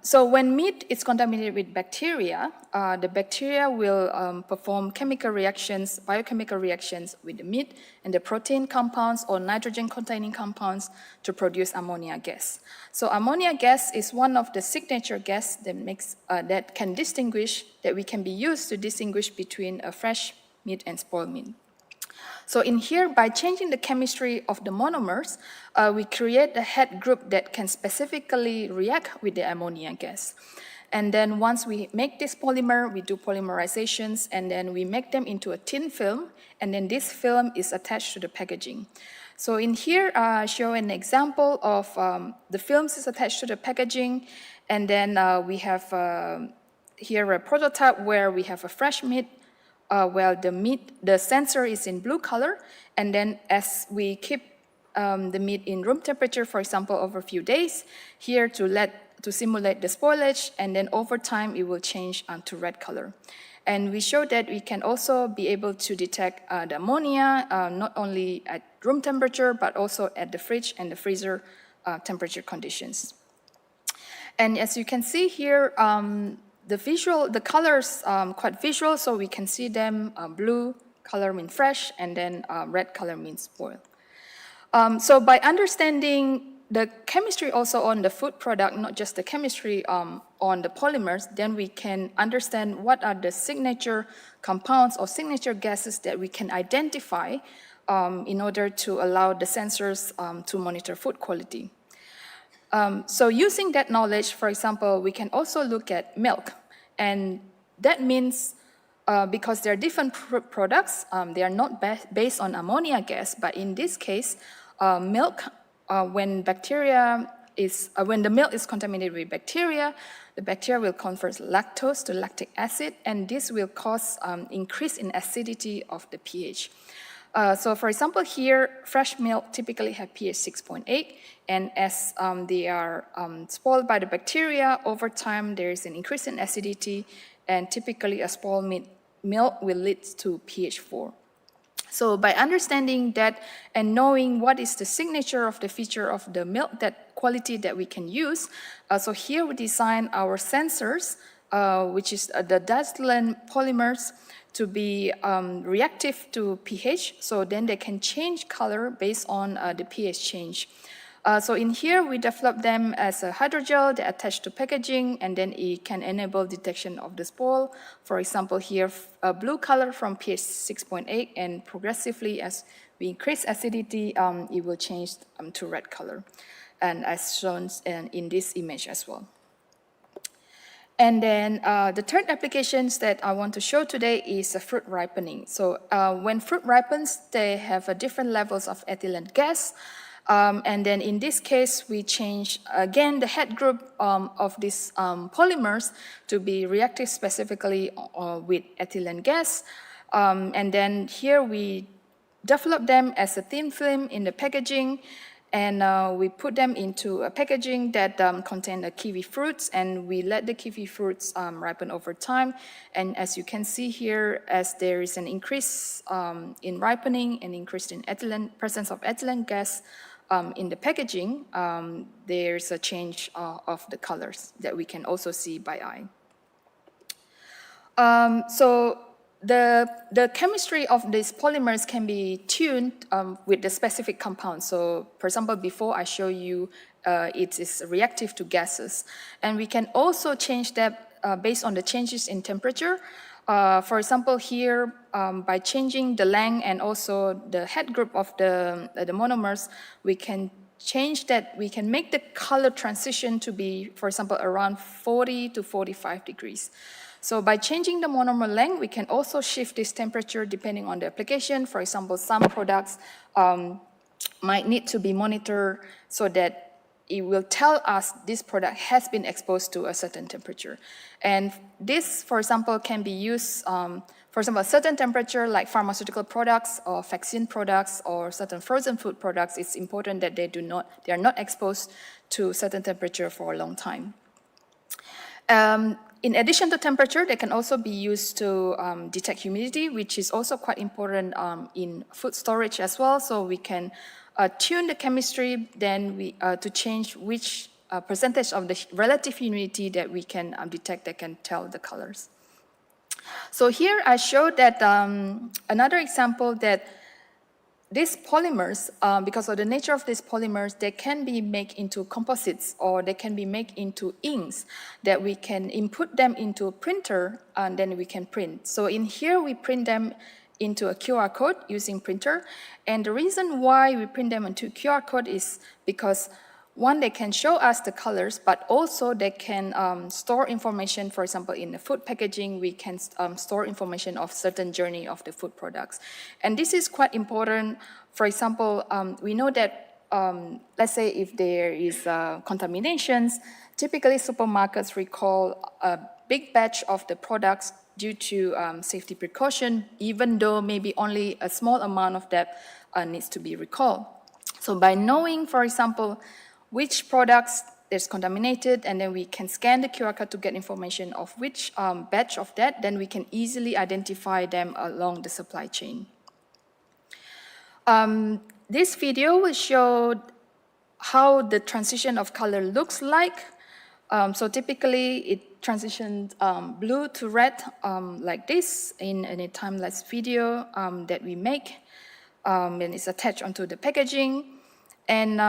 So when meat is contaminated with bacteria, the bacteria will perform chemical reactions, biochemical reactions with the meat and the protein compounds or nitrogen-containing compounds to produce ammonia gas. So ammonia gas is one of the signature gas that can distinguish, that we can be used to distinguish between a fresh meat and spoiled meat. So in here, by changing the chemistry of the monomers, we create a head group that can specifically react with the ammonia gas. And then once we make this polymer, we do polymerizations, and then we make them into a thin film, and then this film is attached to the packaging. So in here, I show an example of the films is attached to the packaging, and then we have here a prototype where we have a fresh meat, well, the sensor is in blue color, and then as we keep the meat in room temperature, for example, over a few days, here to simulate the spoilage, and then over time it will change to red color. And we show that we can also be able to detect the ammonia not only at room temperature, but also at the fridge and the freezer temperature conditions. And as you can see here, the colors quite visual, so we can see them. Blue color means fresh, and then red color means spoiled. So by understanding the chemistry also on the food product, not just the chemistry on the polymers, then we can understand what are the signature compounds or signature gases that we can identify in order to allow the sensors to monitor food quality. So using that knowledge, for example, we can also look at milk. And that means because there are different products, they are not based on ammonia gas, but in this case, milk, when the milk is contaminated with bacteria, the bacteria will convert lactose to lactic acid, and this will cause increase in acidity of the pH. So for example, here, fresh milk typically have pH 6.8, and as they are spoiled by the bacteria, over time there is an increase in acidity, and typically a spoiled milk will lead to pH 4. So by understanding that and knowing what is the signature of the feature of the milk, that quality that we can use, so here we design our sensors, which is the dustland polymers, to be reactive to pH, so then they can change color based on the pH change. So in here, we develop them as a hydrogel that attach to packaging, and then it can enable detection of the spoil. For example, here, a blue color from pH 6.8, and progressively, as we increase acidity, it will change to red color, and as shown in this image as well. And then the third applications that I want to show today is fruit ripening. So when fruit ripens, they have different levels of ethylene gas. And then in this case, we change, again, the head group of these polymers to be reactive specifically with ethylene gas. And then here we develop them as a thin film in the packaging, and we put them into a packaging that contain the kiwi fruits, and we let the kiwi fruits ripen over time. And as you can see here, as there is an increase in ripening and increase in presence of ethylene gas in the packaging, there's a change of the colors that we can also see by eye. So the chemistry of these polymers can be tuned with the specific compound. So, for example, before I show you, it is reactive to gases. And we can also change that based on the changes in temperature. For example, here, by changing the length and also the head group of the monomers, we can change that, we can make the color transition to be, for example, around 40 to 45 degrees. So by changing the monomer length, we can also shift this temperature depending on the application. For example, some products might need to be monitored so that it will tell us this product has been exposed to a certain temperature. And this, for example, can be used, for example, a certain temperature like pharmaceutical products or vaccine products or certain frozen food products. It's important that they are not exposed to certain temperature for a long time. In addition to temperature, they can also be used to detect humidity, which is also quite important in food storage as well. So we can tune the chemistry then to change which percentage of the relative humidity that we can detect that can tell the colors. So here I showed that another example that these polymers, because of the nature of these polymers, they can be made into composites or they can be made into inks that we can input them into a printer and then we can print. So in here we print them into a QR code using printer. And the reason why we print them into QR code is because one, they can show us the colors, but also they can store information. For example, in the food packaging, we can store information of certain journey of the food products. And this is quite important. For example, we know that, let's say if there is contaminations, typically supermarkets recall a big batch of the products due to safety precaution, even though maybe only a small amount of that needs to be recalled. So by knowing, for example, which products is contaminated, and then we can scan the QR code to get information of which batch of that, then we can easily identify them along the supply chain. This video will show how the transition of color looks like. So typically it transitions blue to red like this in a time-lapse video that we make, and it's attached onto the packaging. And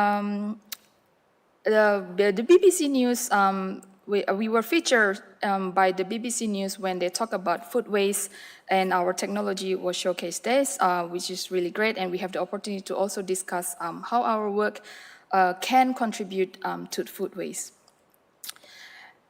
the BBC News, we were featured by the BBC News when they talk about food waste, and our technology was showcased this, which is really great, and we have the opportunity to also discuss how our work can contribute to food waste.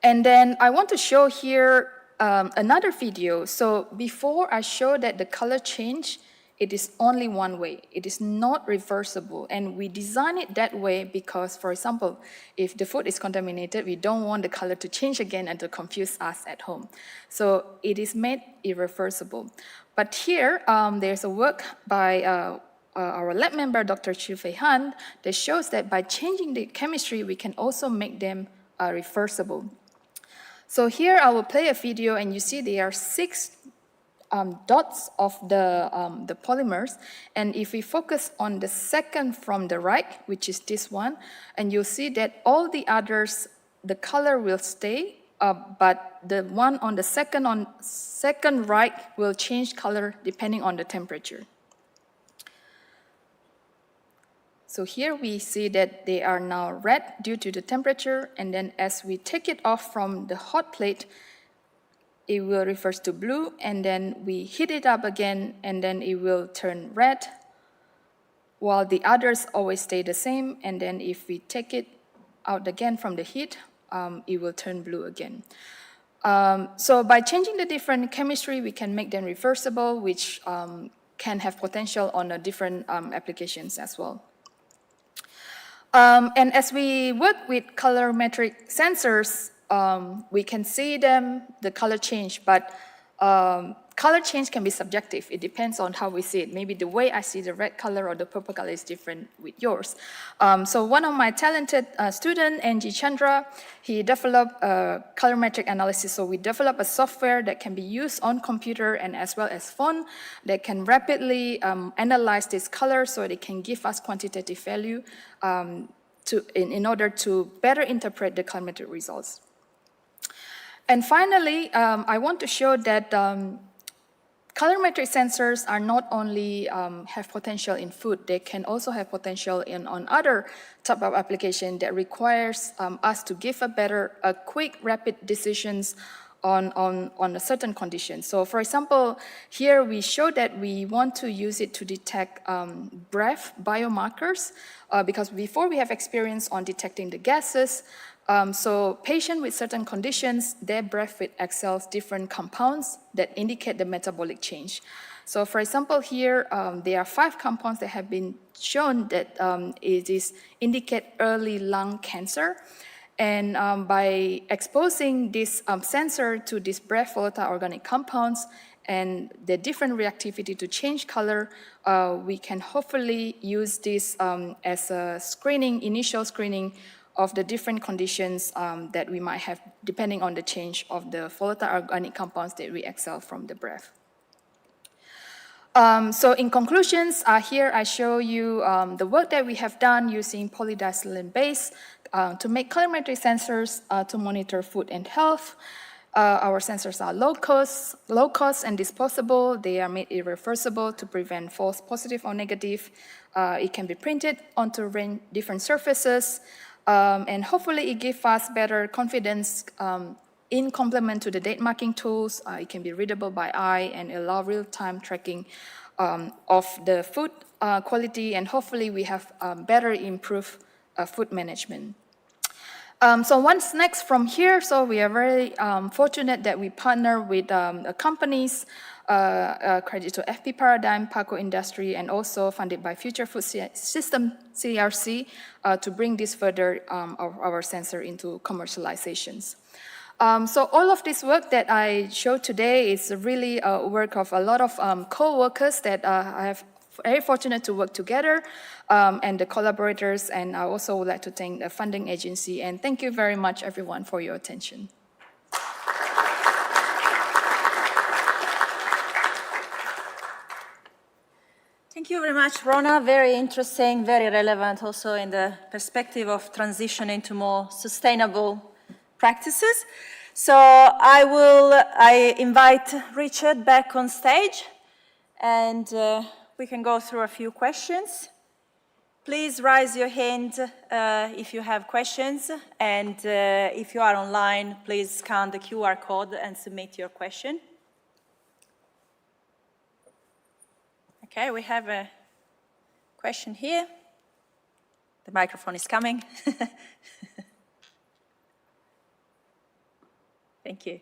And then I want to show here another video. So before I show that the color change, it is only one way. It is not reversible. And we design it that way because, for example, if the food is contaminated, we don't want the color to change again and to confuse us at home. So it is made irreversible. But here, there's a work by our lab member, Dr. Chiu Fei Han, that shows that by changing the chemistry, we can also make them reversible. So here I will play a video, and you see there are 6 dots of the polymers. And if we focus on the second from the right, which is this one, and you'll see that all the others, the color will stay, but the one on the second right will change color depending on the temperature. So here we see that they are now red due to the temperature, and then as we take it off from the hot plate, it will reverse to blue, and then we heat it up again, and then it will turn red, while the others always stay the same, and then if we take it out again from the heat, it will turn blue again. So by changing the different chemistry, we can make them reversible, which can have potential on different applications as well. And as we work with colorimetric sensors, we can see the color change, but color change can be subjective. It depends on how we see it. Maybe the way I see the red color or the purple color is different with yours. So one of my talented students, N.G. Chandra, he developed a colorimetric analysis. So we developed a software that can be used on computer and as well as phone that can rapidly analyze this color so it can give us quantitative value in order to better interpret the colorimetric results. And finally, I want to show that colorimetric sensors are not only have potential in food, they can also have potential on other type of application that requires us to give a quick, rapid decisions on a certain condition. So for example, here we show that we want to use it to detect breath biomarkers because before we have experience on detecting the gases, so patients with certain conditions, their breath will exhale different compounds that indicate the metabolic change. So for example, here, there are 5 compounds that have been shown that it indicate early lung cancer. And by exposing this sensor to these breath volatile organic compounds and the different reactivity to change color, we can hopefully use this as a screening, initial screening of the different conditions that we might have depending on the change of the volatile organic compounds that we exhale from the breath. So in conclusions, here I show you the work that we have done using polydicylene base to make colorimetric sensors to monitor food and health. Our sensors are low cost and disposable. They are made irreversible to prevent false positive or negative. It can be printed onto different surfaces. And hopefully it gives us better confidence in complement to the date marking tools. It can be readable by eye and allow real-time tracking of the food quality, and hopefully we have better improved food management. So what's next from here? So we are very fortunate that we partner with companies, credit to FP Paradigm, Paco Industry, and also funded by Future Food System, CRC, to bring this further our sensor into commercializations. So all of this work that I showed today is really a work of a lot of co-workers that I have very fortunate to work together, and the collaborators, and I also would like to thank the funding agency, and thank you very much everyone for your attention. Thank you very much, Rona. Very interesting, very relevant also in the perspective of transition into more sustainable practices. So I invite Richard back on stage, and we can go through a few questions. Please raise your hand if you have questions, and if you are online, please scan the QR code and submit your question. Okay, we have a question here. The microphone is coming. Thank you.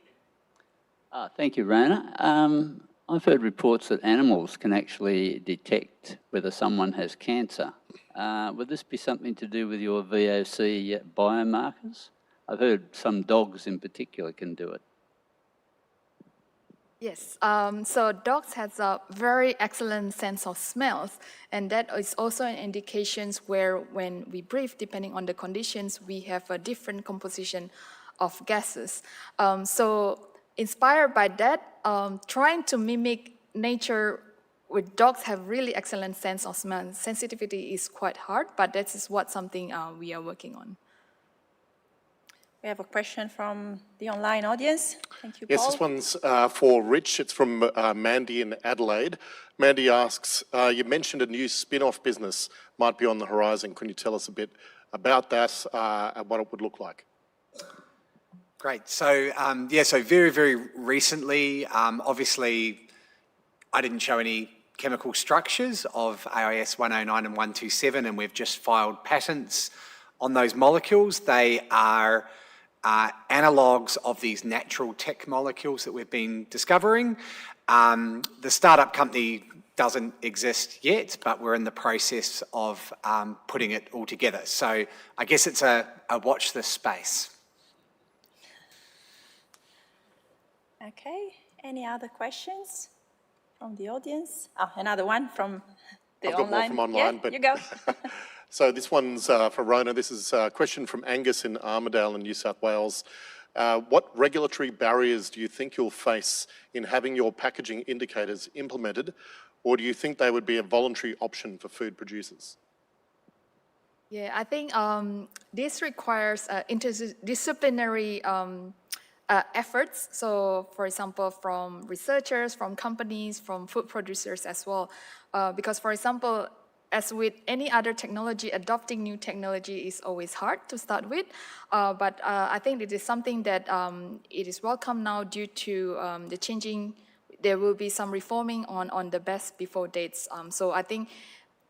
Thank you, Rona. I've heard reports that animals can actually detect whether someone has cancer. Would this be something to do with your VOC biomarkers? I've heard some dogs in particular can do it. Yes, so dogs have a very excellent sense of smells, and that is also an indication where when we breathe, depending on the conditions, we have a different composition of gases. So inspired by that, trying to mimic nature with dogs have really excellent sense of smell. Sensitivity is quite hard, but that is something we are working on. We have a question from the online audience. Thank you, Yes, Paul. this one's for Rich. It's from Mandy in Adelaide. Mandy asks, you mentioned a new spin-off business might be on the horizon. Can you tell us a bit about that and what it would look like? Great. So, so very, very recently, obviously, I didn't show any chemical structures of AIS 109 and 127, and we've just filed patents on those molecules. They are analogues of these natural tech molecules that we've been discovering. The startup company doesn't exist yet, but we're in the process of putting it all together. So I guess it's a watch this space. Okay, any other questions from the audience? Another one from the I've got more from online, Yeah, but you go. So this one's for Rona. This is a question from Angus in Armidale in New South Wales. What regulatory barriers do you think you'll face in having your packaging indicators implemented, or do you think they would be a voluntary option for food producers? Yeah, I think this requires interdisciplinary efforts. So, for example, from researchers, from companies, from food producers as well. Because, for example, as with any other technology, adopting new technology is always hard to start with. But I think it is something that it is welcome now due to the changing. There will be some reforming on the best before dates. So I think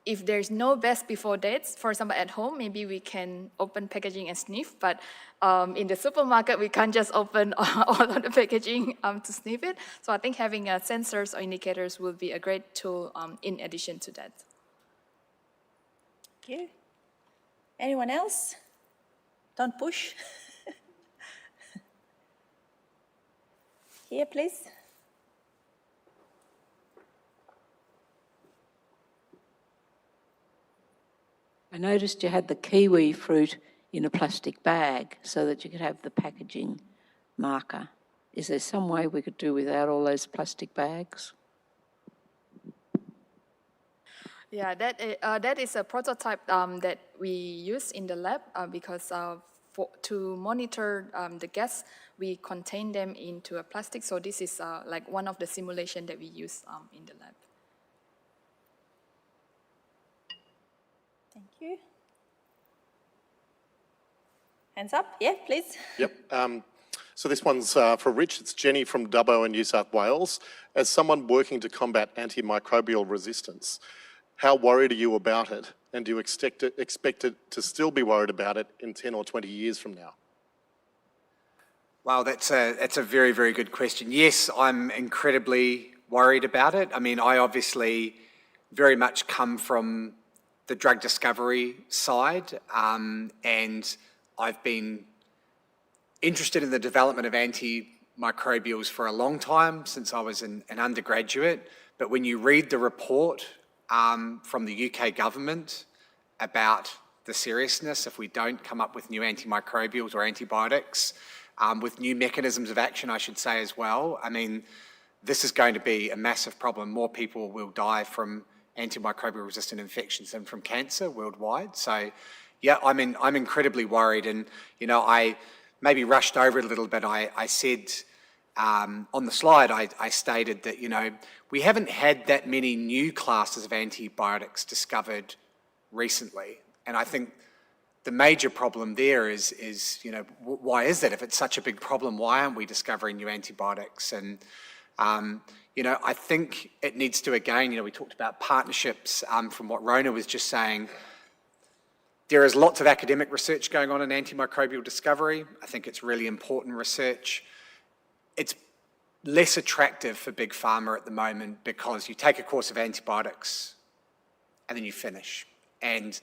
if there's no best before dates, for example, at home, maybe we can open packaging and sniff, but in the supermarket, we can't just open all of the packaging to sniff it. So I think having sensors or indicators will be a great tool in addition to that. Thank you. Anyone else? Don't push. Here, please. I noticed you had the kiwi fruit in a plastic bag so that you could have the packaging marker. Is there some way we could do without all those plastic bags? Yeah, that is a prototype that we use in the lab because to monitor the gas, we contain them into a plastic. So this is like one of the simulation that we use in the lab. Thank you. Hands up. Yeah, please. Yep. So this one's for Rich. It's Jenny from Dubbo in New South Wales. As someone working to combat antimicrobial resistance, how worried are you about it? And do you expect it to still be worried about it in 10 or 20 years from now? Wow, that's a very, very good question. Yes, I'm incredibly worried about it. I mean, I obviously very much come from the drug discovery side, and I've been interested in the development of antimicrobials for a long time, since I was an undergraduate. But when you read the report from the UK government about the seriousness if we don't come up with new antimicrobials or antibiotics, with new mechanisms of action, I should say as well, I mean, this is going to be a massive problem. More people will die from antimicrobial resistant infections than from cancer worldwide. So yeah, I'm incredibly worried, and I maybe rushed over it a little bit. I said on the slide, I stated that we haven't had that many new classes of antibiotics discovered recently, and I think the major problem there is why is that? If it's such a big problem, why aren't we discovering new antibiotics? And I think it needs to, again, we talked about partnerships from what Rona was just saying. There is lots of academic research going on in antimicrobial discovery. I think it's really important research. It's less attractive for big pharma at the moment because you take a course of antibiotics and then you finish. And,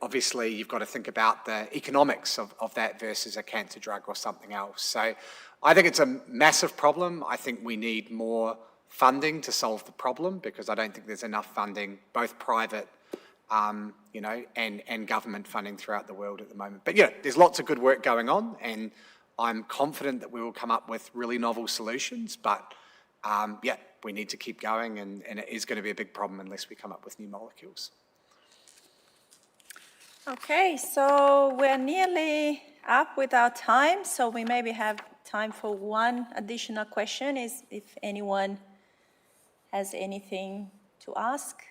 obviously you've got to think about the economics of that versus a cancer drug or something else. So I think it's a massive problem. I think we need more funding to solve the problem because I don't think there's enough funding, both private and government funding throughout the world at the moment. But there's lots of good work going on, and I'm confident that we will come up with really novel solutions, but yeah, we need to keep going, and it is going to be a big problem unless we come up with new molecules. Okay, so we're nearly up with our time, so we maybe have time for one additional question, is if anyone has anything to ask.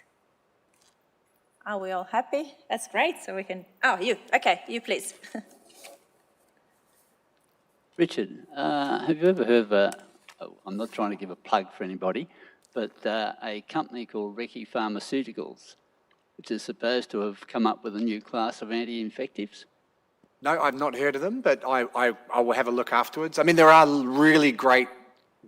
Are we all happy? That's great, so we can, oh, you, okay, you please. Richard, have you ever heard of a, I'm not trying to give a plug for anybody, but a company called Recce Pharmaceuticals, which is supposed to have come up with a new class of anti-infectives? No, I've not heard of them, but I will have a look afterwards. I mean, there are really great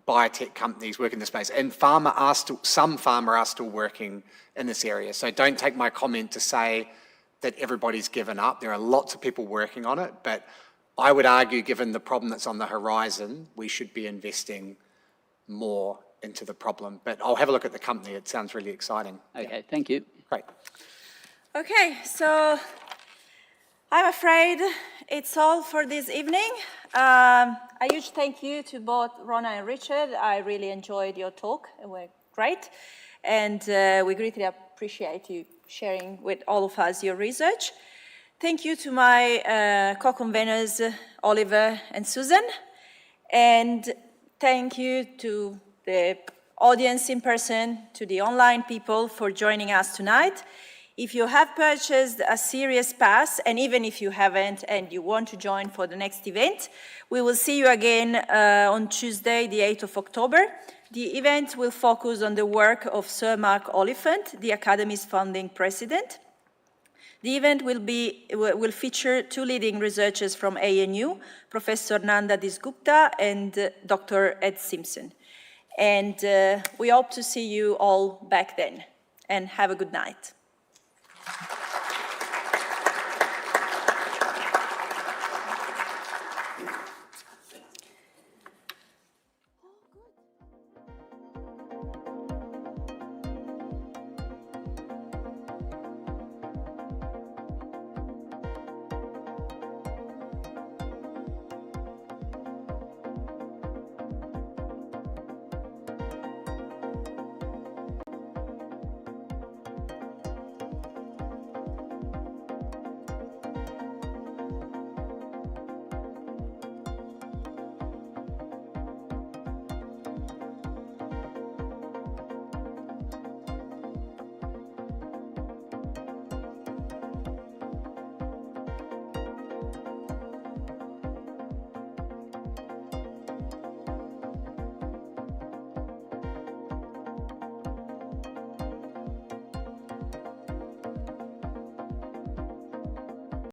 biotech companies working in this space, and some pharma are still working in this area. So don't take my comment to say that everybody's given up. There are lots of people working on it, but I would argue, given the problem that's on the horizon, we should be investing more into the problem. But I'll have a look at the company. It sounds really exciting. Okay, Yeah. thank you. Great. Okay, so I'm afraid it's all for this evening. A huge thank you to both Rona and Richard. I really enjoyed your talk. It was great. And we greatly appreciate you sharing with all of us your research. Thank you to my co-conveners, Oliver and Susan. And thank you to the audience in person, to the online people for joining us tonight. If you have purchased a Series Pass, and even if you haven't and you want to join for the next event, we will see you again on Tuesday, the 8th of October. The event will focus on the work of Sir Mark Oliphant, the Academy's founding president. The event will feature two leading researchers from ANU, Professor Nanda Disgupta and Dr. Ed Simpson. And we hope to see you all back then. And have a good night.